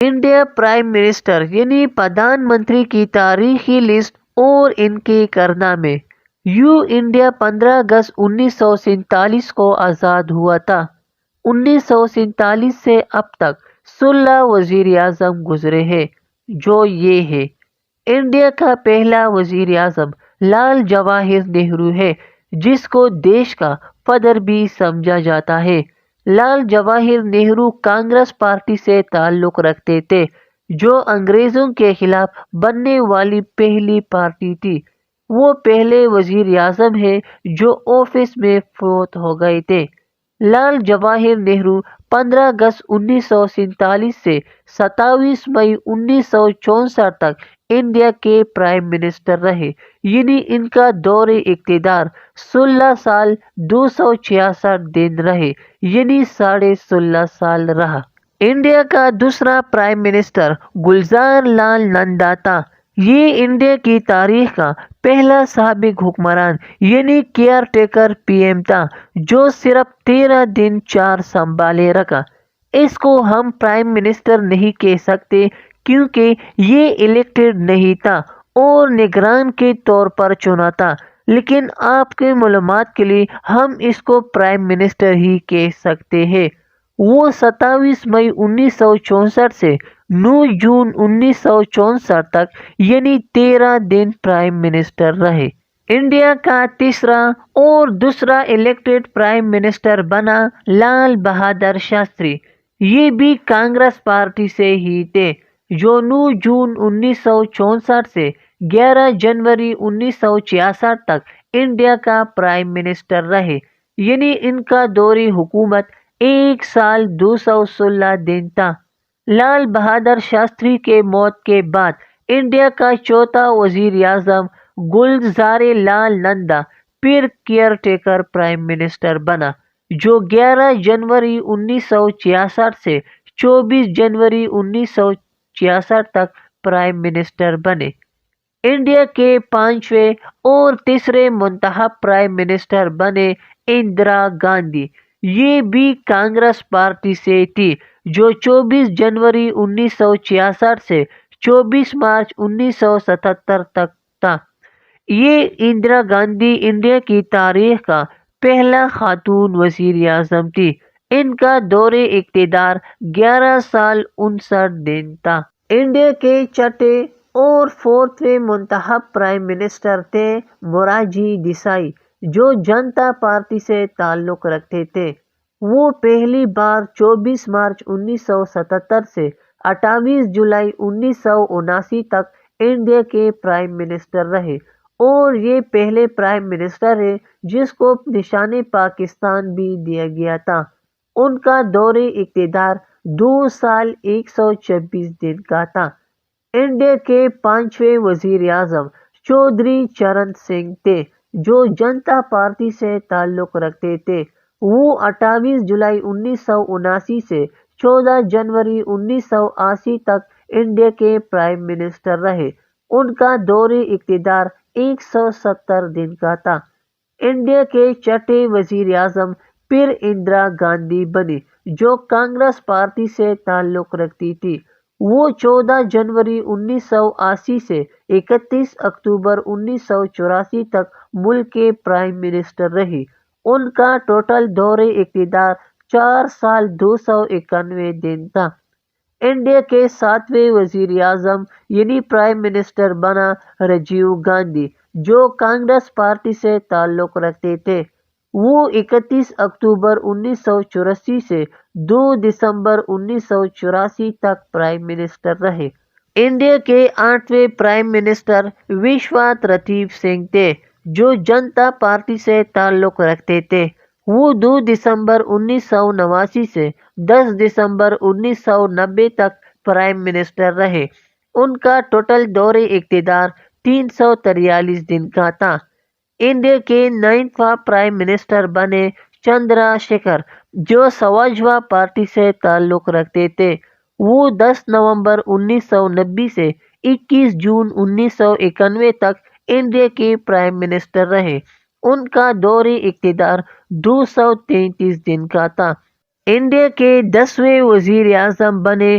India prime minister یعنی پردھان منتری کی تاریخی لسٹ اور ان کے کارنامے۔ انڈیا 15 اگست 1947 کو آزاد ہوا تھا۔ 1947 سے اب تک 16 وزیر اعظم گزرے ہیں، جو یہ ہے: انڈیا کا پہلا وزیر اعظم لال جواہر نہرو ہے، جس کو دیش کا فادر بھی سمجھا جاتا ہے۔ لال جواہر نہرو کانگریس پارٹی سے تعلق رکھتے تھے، جو انگریزوں کے خلاف بننے والی پہلی پارٹی تھی۔ وہ پہلے وزیر اعظم ہیں جو آفس میں فوت ہو گئے تھے۔ لال جواہر نہرو 15 اگست 1947 سے 27 مئی 1964 تک انڈیا کے پرائم منسٹر رہے، یعنی ان کا دور اقتدار 16 سال 266 دن رہے، یعنی 16.5 سال رہا۔ انڈیا کا دوسرا پرائم منسٹر گلزار لال نندا تھا۔ یہ انڈیا کی تاریخ کا پہلا سابق حکمران یعنی کیئر ٹیکر پی ایم تھا، جو صرف 13 دن چار سنبھالے رکھا۔ اس کو ہم پرائم منسٹر نہیں کہہ سکتے کیونکہ یہ الیکٹڈ نہیں تھا اور نگران کے طور پر چنا تھا، لیکن آپ کے معلومات کے لیے ہم اس کو پرائم منسٹر ہی کہہ سکتے ہیں۔ وہ 27 مئی 1964 سے 9 جون 1964 تک یعنی 13 دن پرائم منسٹر رہے۔ انڈیا کا تیسرا اور دوسرا الیکٹڈ پرائم منسٹر بنا لال بہادر شاستری۔ یہ بھی کانگریس پارٹی سے ہی تھے، جو 9 جون 1964 سے 11 جنوری 1966 تک انڈیا کا پرائم منسٹر رہے، یعنی ان کا دور حکومت 1 سال 216 دن تھا۔ لال بہادر شاستری کے موت کے بعد انڈیا کا چوتھا وزیر اعظم گلزار لال نندا پھر کیئر ٹیکر پرائم منسٹر بنا، جو 11 جنوری 1966 سے 24 جنوری 1966 تک پرائم منسٹر بنے۔ انڈیا کے پانچویں اور تیسرے منتخب پرائم منسٹر بنے اندرا گاندھی۔ یہ بھی کانگریس پارٹی سے تھی، جو 24 جنوری 1966 سے 24 مارچ 1977 تک تھا۔ یہ اندرا گاندھی انڈیا کی تاریخ کا پہلا خاتون وزیر اعظم تھی۔ ان کا دور اقتدار 11 سال 59 دن تھا۔ انڈیا کے چھٹے اور 4ویں منتخب پرائم منسٹر تھے موراجی دیسائی، جو جنتا پارٹی سے تعلق رکھتے تھے۔ وہ پہلی بار 24 مارچ 1977 سے 28 جولائی 1979 تک انڈیا کے پرائم منسٹر رہے اور یہ پہلے پرائم منسٹر ہیں جس کو نشان پاکستان بھی دیا گیا تھا۔ ان کا دور اقتدار 2 سال 126 دن کا تھا۔ انڈیا کے پانچویں وزیر اعظم چودھری چرن سنگھ تھے، جو جنتا پارٹی سے تعلق رکھتے تھے۔ وہ 28 جولائی 1979 سے 14 جنوری 1980 تک انڈیا کے پرائم منسٹر رہے۔ ان کا دور اقتدار 170 دن کا تھا۔ انڈیا کے چھٹے وزیر اعظم پھر اندرا گاندھی بنی، جو کانگریس پارٹی سے تعلق رکھتی تھی۔ وہ 14 جنوری 1980 سے 31 اکتوبر 1984 تک ملک کے پرائم منسٹر رہی۔ ان کا ٹوٹل دور اقتدار 4 سال 291 دن تھا۔ انڈیا کے 7ویں وزیر اعظم یعنی پرائم منسٹر بنا راجیو گاندھی، جو کانگریس پارٹی سے تعلق رکھتے تھے۔ وہ 31 اکتوبر 1984 سے 2 دسمبر 1984 تک پرائم منسٹر رہے۔ انڈیا کے 8ویں پرائم منسٹر وشواترتیو سنگھ تھے، جو جنتا پارٹی سے تعلق رکھتے تھے۔ وہ 2 دسمبر 1989 سے 10 دسمبر 1990 تک پرائم منسٹر رہے۔ ان کا ٹوٹل دور اقتدار 343 دن کا تھا۔ انڈیا کے 9واں پرائم منسٹر بنے چندرا شیکھر، جو سماجوادی پارٹی سے تعلق رکھتے تھے۔ وہ 10 نومبر 1990 سے 21 جون 1991 تک انڈیا کے پرائم منسٹر رہے۔ ان کا دور اقتدار 233 دن کا تھا۔ انڈیا کے 10ویں وزیر اعظم بنے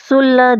16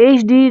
HD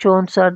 64